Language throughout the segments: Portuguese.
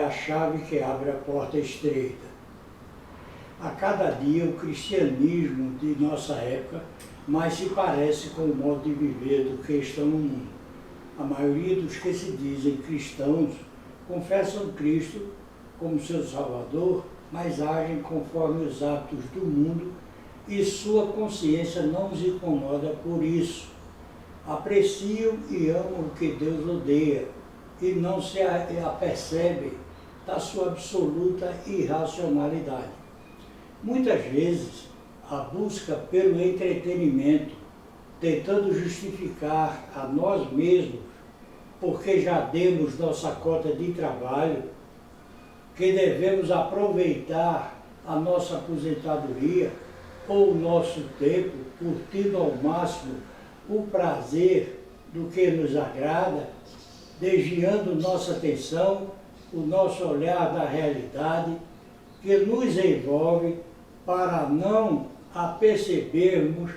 a chave que abre a porta estreita. A cada dia, o cristianismo de nossa época mais se parece com o modo de viver do que estão no mundo. A maioria dos que se dizem cristãos confessam Cristo como seu Salvador, mas agem conforme os hábitos do mundo e sua consciência não os incomoda por isso. Apreciam e amam o que Deus odeia e não se apercebem da sua absoluta irracionalidade. Muitas vezes, a busca pelo entretenimento, tentando justificar a nós mesmos, porque já demos nossa cota de trabalho, que devemos aproveitar a nossa aposentadoria ou o nosso tempo, curtindo ao máximo o prazer do que nos agrada, desviando nossa atenção, o nosso olhar da realidade que nos envolve para não apercebermos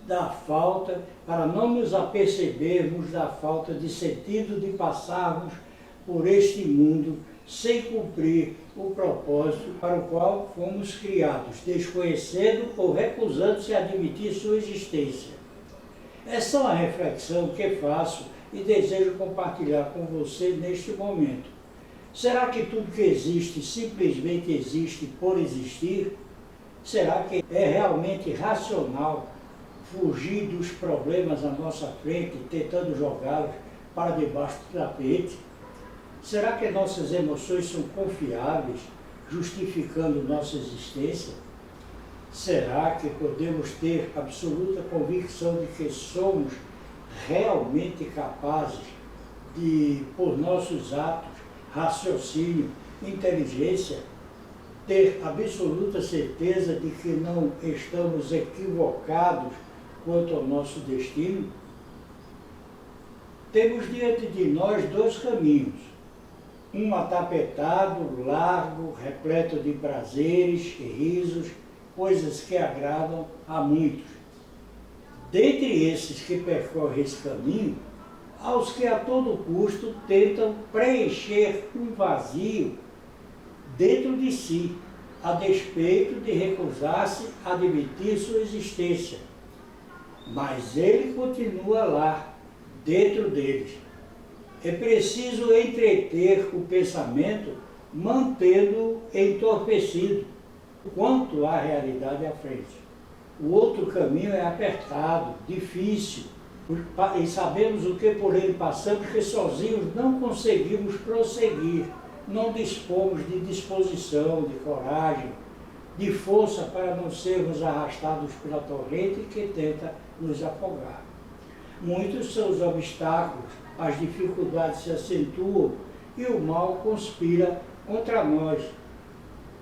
da falta, para não nos apercebermos da falta de sentido de passarmos por este mundo sem cumprir o propósito para o qual fomos criados, desconhecendo ou recusando-se a admitir sua existência. Essa é uma reflexão que faço e desejo compartilhar com você neste momento. Será que tudo que existe simplesmente existe por existir? Será que é realmente racional fugir dos problemas à nossa frente, tentando jogá-los para debaixo do tapete? Será que nossas emoções são confiáveis, justificando nossa existência? Será que podemos ter absoluta convicção de que somos realmente capazes de, por nossos atos, raciocínio, inteligência, ter absoluta certeza de que não estamos equivocados quanto ao nosso destino? Temos diante de nós dois caminhos, um atapetado, largo, repleto de prazeres e risos, coisas que agradam a muitos. Dentre esses que percorrem esse caminho, há os que a todo custo tentam preencher um vazio dentro de si, a despeito de recusar-se a admitir sua existência. Mas ele continua lá, dentro deles. É preciso entreter o pensamento, mantendo-o entorpecido, quanto à realidade à frente. O outro caminho é apertado, difícil, e sabemos o que por ele passamos, que sozinhos não conseguimos prosseguir, não dispomos de disposição, de coragem, de força para não sermos arrastados pela corrente que tenta nos afogar. Muitos são os obstáculos, as dificuldades se acentuam e o mal conspira contra nós,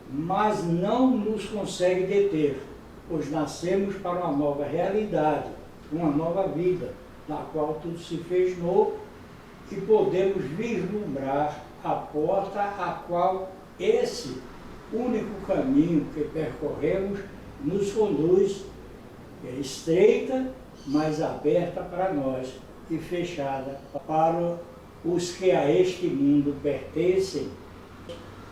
mas não nos consegue deter, pois nascemos para uma nova realidade, uma nova vida, na qual tudo se fez novo e podemos vislumbrar a porta a qual esse único caminho que percorremos nos conduz, é estreita, mas aberta para nós e fechada para os que a este mundo pertencem,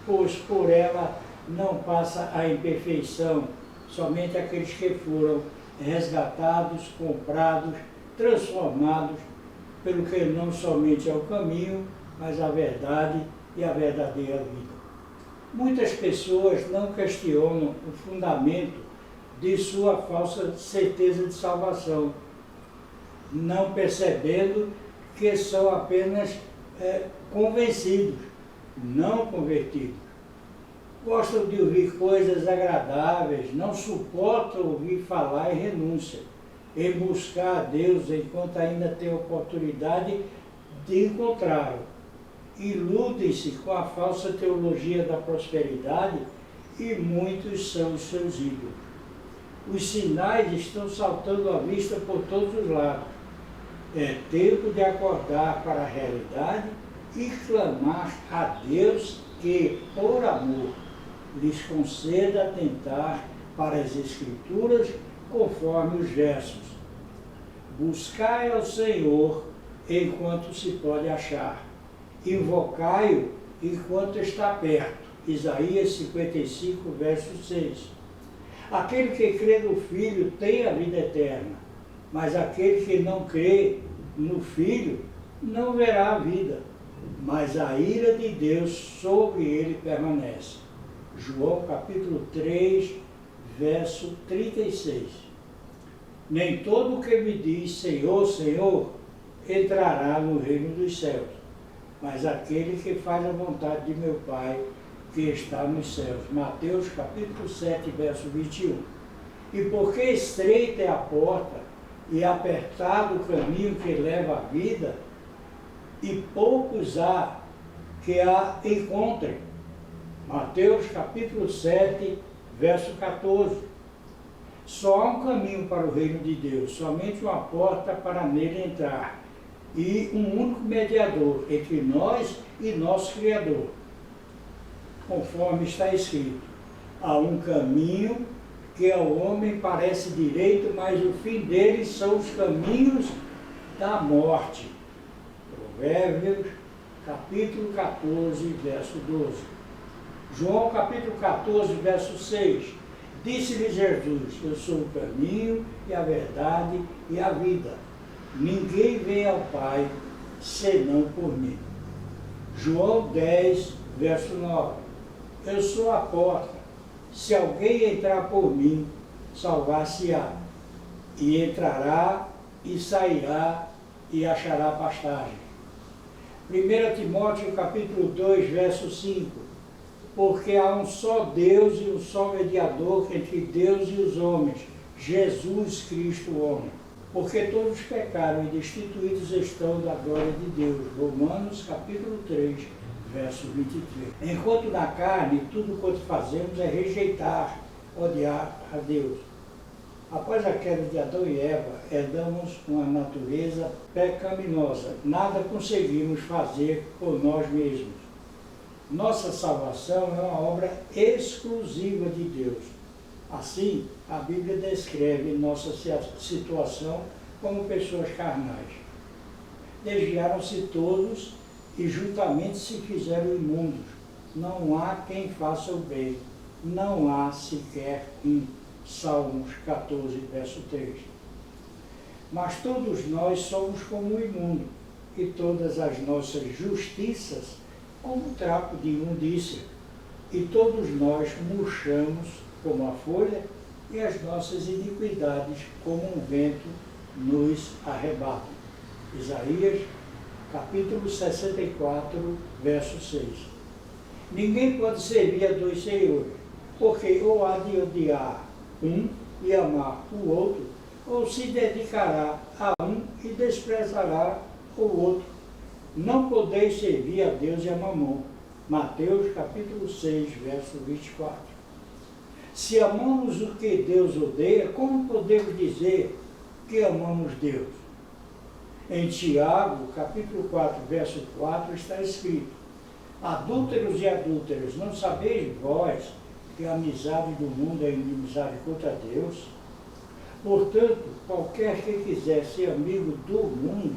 pois por ela não passa a imperfeição, somente aqueles que foram resgatados, comprados, transformados pelo que não somente é o caminho, mas a verdade e a verdadeira vida. Muitas pessoas não questionam o fundamento de sua falsa certeza de salvação, não percebendo que são apenas convencidos, não convertidos. Gostam de ouvir coisas agradáveis, não suportam ouvir falar em renúncia, em buscar a Deus enquanto ainda tem oportunidade de encontrá-lo. Iludem-se com a falsa teologia da prosperidade e muitos são os seus ídolos. Os sinais estão saltando à vista por todos os lados. É tempo de acordar para a realidade e clamar a Deus que, por amor, lhes conceda atentar para as Escrituras conforme os versos. Buscai ao Senhor enquanto se pode achar. Invocai-o enquanto está perto. Isaías 55, verso 6. Aquele que crê no Filho tem a vida eterna, mas aquele que não crê no Filho não verá a vida, mas a ira de Deus sobre ele permanece. João capítulo 3, verso 36. Nem todo o que me diz Senhor, Senhor, entrará no reino dos céus, mas aquele que faz a vontade de meu Pai que está nos céus. Mateus capítulo 7, verso 21. E porque estreita é a porta e apertado o caminho que leva à vida, e poucos há que a encontrem. Mateus capítulo 7, verso 14. Só há um caminho para o reino de Deus, somente uma porta para nele entrar, e um único mediador entre nós e nosso Criador. Conforme está escrito, há um caminho que ao homem parece direito, mas o fim dele são os caminhos da morte. Provérbios, capítulo 14, verso 12. João, capítulo 14, verso 6. Disse-lhe Jesus, eu sou o caminho e a verdade e a vida. Ninguém vem ao Pai senão por mim. João 10, verso 9. Eu sou a porta. Se alguém entrar por mim, salvar-se-á. E entrará e sairá e achará pastagem. 1 Timóteo capítulo 2, verso 5. Porque há um só Deus e um só mediador entre Deus e os homens, Jesus Cristo o homem. Porque todos pecaram e destituídos estão da glória de Deus. Romanos capítulo 3, verso 23. Enquanto na carne, tudo quanto fazemos é rejeitar, odiar a Deus. Após a queda de Adão e Eva, herdamos uma natureza pecaminosa. Nada conseguimos fazer por nós mesmos. Nossa salvação é uma obra exclusiva de Deus. Assim, a Bíblia descreve nossa situação como pessoas carnais. Desviaram-se todos e juntamente se fizeram imundos. Não há quem faça o bem, não há sequer um. Salmos 14, verso 3. Mas todos nós somos como o imundo, e todas as nossas justiças como trapo de imundícia, e todos nós murchamos como a folha, e as nossas iniquidades como um vento nos arrebatam. Isaías, capítulo 64, verso 6. Ninguém pode servir a dois senhores, porque ou há de odiar um e amar o outro, ou se dedicará a um e desprezará o outro. Não podeis servir a Deus e a Mamon. Mateus capítulo 6, verso 24. Se amamos o que Deus odeia, como podemos dizer que amamos Deus? Em Tiago, capítulo 4, verso 4, está escrito: adúlteros e adúlteras, não sabeis vós que a amizade do mundo é inimizade contra Deus? Portanto, qualquer que quiser ser amigo do mundo,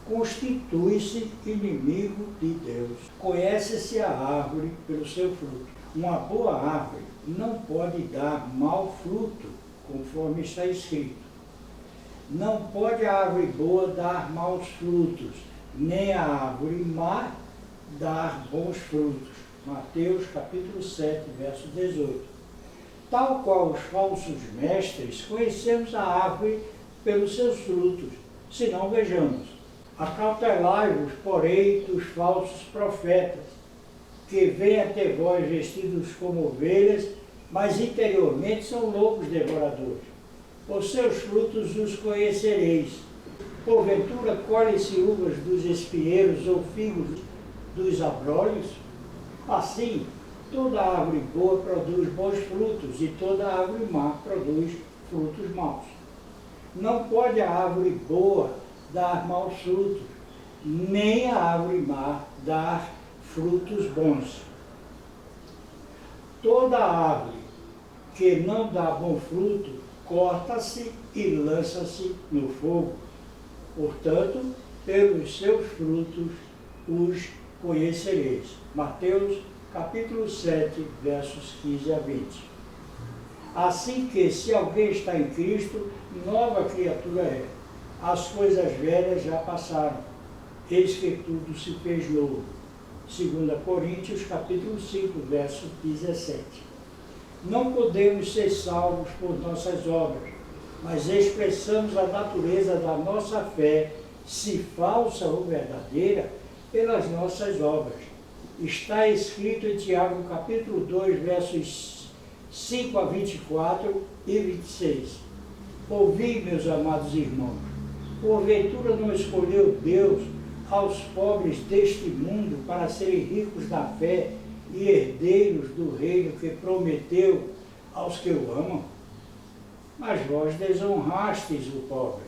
constitui-se inimigo de Deus. Conhece-se a árvore pelo seu fruto. Uma boa árvore não pode dar mau fruto, conforme está escrito. Não pode a árvore boa dar maus frutos, nem a árvore má dar bons frutos. Mateus capítulo 7, verso 18. Tal qual os falsos mestres, conhecemos a árvore pelos seus frutos, se não vejamos. Acautelai-vos, porém, dos falsos profetas, que vêm até vós vestidos como ovelhas, mas interiormente são lobos devoradores. Por seus frutos os conhecereis. Porventura colhem-se uvas dos espinheiros ou figos dos abrolhos? Assim, toda árvore boa produz bons frutos, e toda árvore má produz frutos maus. Não pode a árvore boa dar maus frutos, nem a árvore má dar frutos bons. Toda árvore que não dá bom fruto, corta-se e lança-se no fogo. Portanto, pelos seus frutos os conhecereis. Mateus, capítulo 7, versos 15 a 20. Assim que, se alguém está em Cristo, nova criatura é. As coisas velhas já passaram, eis que tudo se fez novo. 2 Coríntios, capítulo 5, verso 17. Não podemos ser salvos por nossas obras, mas expressamos a natureza da nossa fé, se falsa ou verdadeira, pelas nossas obras. Está escrito em Tiago, capítulo 2, versos 5 a 24 e 26. Ouvi, meus amados irmãos, porventura não escolheu Deus aos pobres deste mundo para serem ricos da fé e herdeiros do reino que prometeu aos que o amam? Mas vós desonrastes o pobre.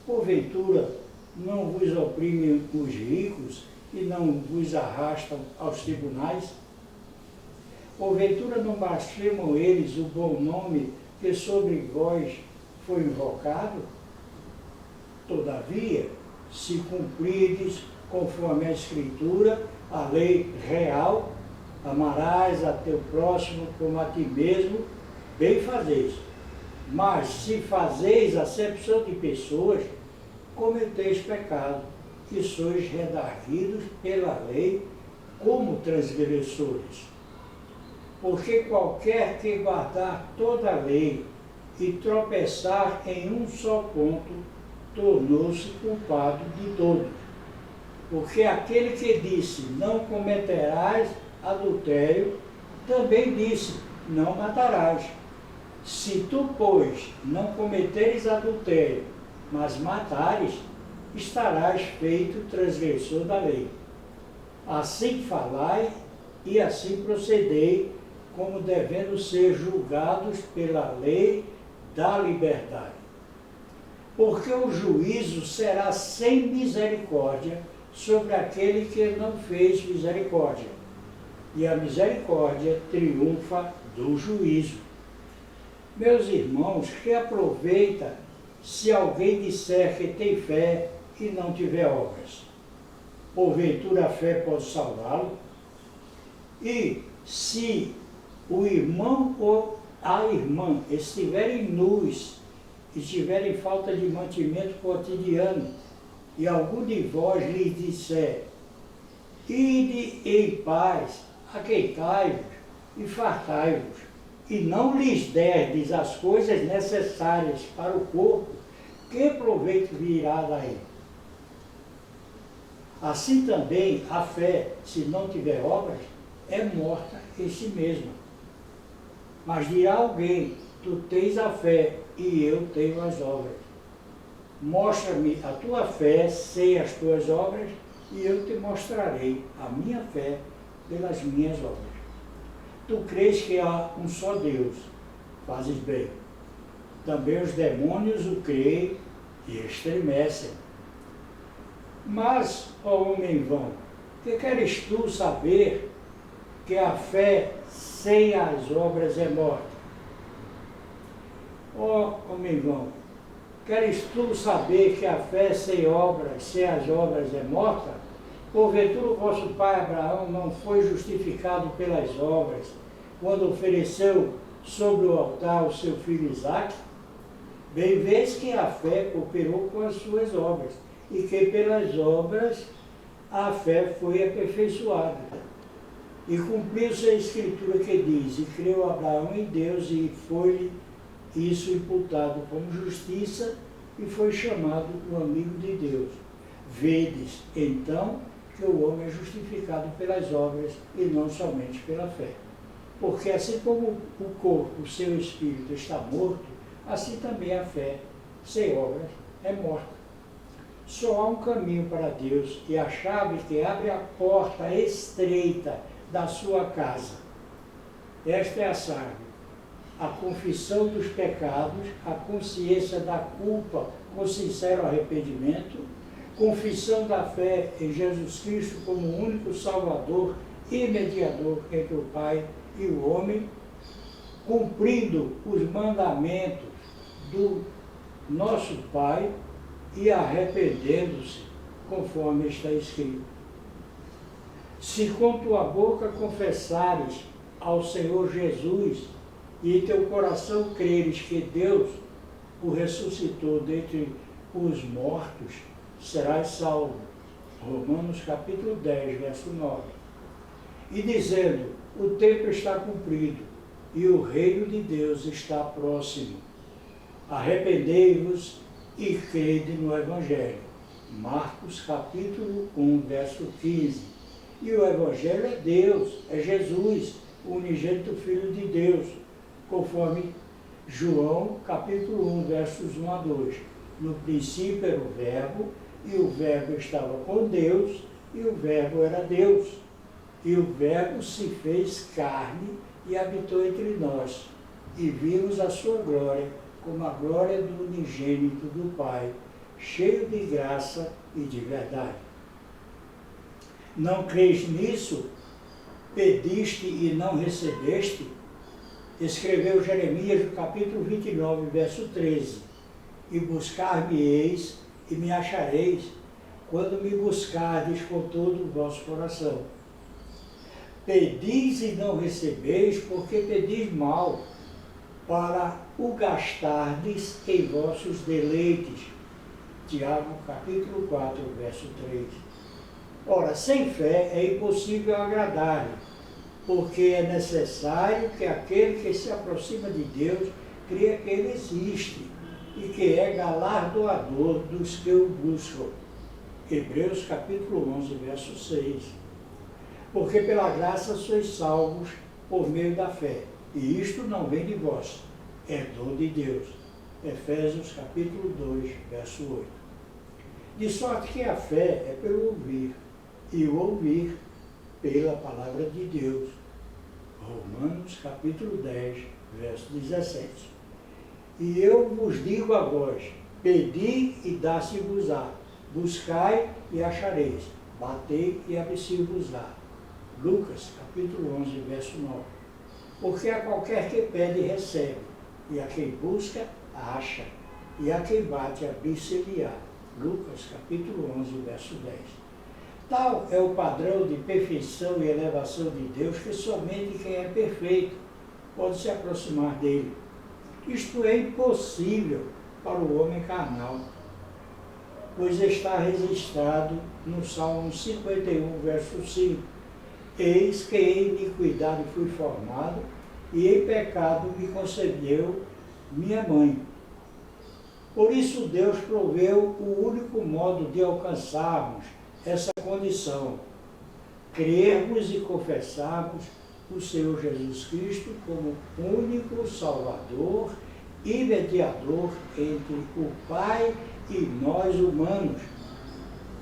Porventura não vos oprimem os ricos e não vos arrastam aos tribunais? Porventura não blasfemam eles o bom nome que sobre vós foi invocado? Todavia, se cumprirdes conforme a Escritura, a lei real, amarás a teu próximo como a ti mesmo, bem fazeis. Mas se fazeis acepção de pessoas, cometeis pecado, e sois redarguidos pela lei como transgressores. Porque qualquer que guardar toda a lei e tropeçar em um só ponto, tornou-se culpado de todos. Porque aquele que disse, não cometerás adultério, também disse, não matarás. Se tu, pois, não cometeres adultério, mas matares, estarás feito transgressor da lei. Assim falai e assim procedei, como devendo ser julgados pela lei da liberdade. Porque o juízo será sem misericórdia sobre aquele que não fez misericórdia, e a misericórdia triunfa do juízo. Meus irmãos, que aproveita se alguém disser que tem fé e não tiver obras? Porventura a fé pode salvá-lo? E se o irmão ou a irmã estiverem nus e tiverem falta de mantimento cotidiano, e algum de vós lhes disser, ide em paz, aqueitai-vos e fartai-vos, e não lhes derdes as coisas necessárias para o corpo, que proveito virá daí? Assim também a fé, se não tiver obras, é morta em si mesma. Mas dirá alguém, tu tens a fé e eu tenho as obras. Mostra-me a tua fé sem as tuas obras, e eu te mostrarei a minha fé pelas minhas obras. Tu crês que há um só Deus, fazes bem. Também os demônios o creem e estremecem. Mas, ó homem vão, que queres tu saber que a fé sem as obras é morta? Ó homem vão, queres tu saber que a fé sem obras, sem as obras é morta? Porventura o vosso pai Abraão não foi justificado pelas obras, quando ofereceu sobre o altar o seu filho Isaque? Bem vês que a fé cooperou com as suas obras, e que pelas obras a fé foi aperfeiçoada. E cumpriu-se a Escritura que diz, e creu Abraão em Deus, e foi-lhe isso imputado como justiça, e foi chamado o amigo de Deus. Vedes, então, que o homem é justificado pelas obras, e não somente pela fé. Porque assim como o corpo, o seu espírito está morto, assim também a fé, sem obras, é morta. Só há um caminho para Deus, e a chave que abre a porta estreita da sua casa. Esta é a chave: a confissão dos pecados, a consciência da culpa com sincero arrependimento, confissão da fé em Jesus Cristo como o único Salvador e mediador entre o Pai e o homem, cumprindo os mandamentos do nosso Pai e arrependendo-se, conforme está escrito. Se com tua boca confessares ao Senhor Jesus e em teu coração creres que Deus o ressuscitou dentre os mortos, serás salvo. Romanos capítulo 10, verso 9. E dizendo, o tempo está cumprido e o reino de Deus está próximo. Arrependei-vos e crede no Evangelho. Marcos capítulo 1, verso 15. E o Evangelho é Deus, é Jesus, o unigênito Filho de Deus, conforme João capítulo 1, versos 1 a 2. No princípio era o Verbo, e o Verbo estava com Deus, e o Verbo era Deus. E o Verbo se fez carne e habitou entre nós, e vimos a sua glória, como a glória do unigênito do Pai, cheio de graça e de verdade. Não crês nisso? Pediste e não recebeste? Escreveu Jeremias no capítulo 29, verso 13. E buscar-me-eis e me achareis, quando me buscardes com todo o vosso coração. Pedis e não recebeis, porque pedis mal, para o gastardes em vossos deleites. Tiago capítulo 4, verso 3. Ora, sem fé é impossível agradar-lhe, porque é necessário que aquele que se aproxima de Deus creia que Ele existe e que é galardoador dos que o buscam. Hebreus capítulo 11, verso 6. Porque pela graça sois salvos por meio da fé, e isto não vem de vós, é dom de Deus. Efésios capítulo 2, verso 8. De sorte que a fé é pelo ouvir, e o ouvir pela palavra de Deus. Romanos capítulo 10, verso 17. E eu vos digo a vós, pedi e dá-se-vos-á, buscai e achareis, batei e abri-se-vos-á. Lucas capítulo 11, verso 9. Porque a qualquer que pede, recebe, e a quem busca, acha, e a quem bate, abri-se-lhe-á. Lucas capítulo 11, verso 10. Tal é o padrão de perfeição e elevação de Deus que somente quem é perfeito pode se aproximar dele. Isto é impossível para o homem carnal, pois está registrado no Salmo 51, verso 5. Eis que em iniquidade fui formado, e em pecado me concebeu minha mãe. Por isso Deus proveu o único modo de alcançarmos essa condição, crermos e confessarmos o Senhor Jesus Cristo como único Salvador e mediador entre o Pai e nós humanos,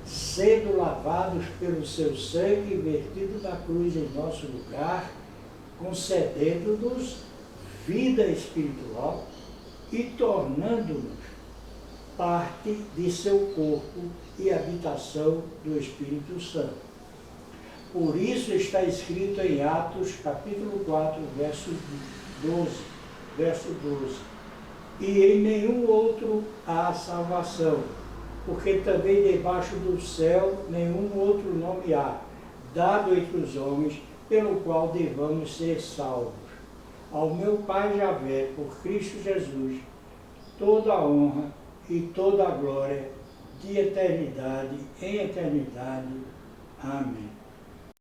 sendo lavados pelo seu sangue vertido na cruz em nosso lugar, concedendo-nos vida espiritual e tornando-nos parte de seu corpo e habitação do Espírito Santo. Por isso está escrito em Atos capítulo 4, verso 12. E em nenhum outro há salvação, porque também debaixo do céu nenhum outro nome há, dado entre os homens, pelo qual devamos ser salvos. Ao meu Pai Javé, por Cristo Jesus, toda a honra e toda a glória, de eternidade em eternidade. Amém.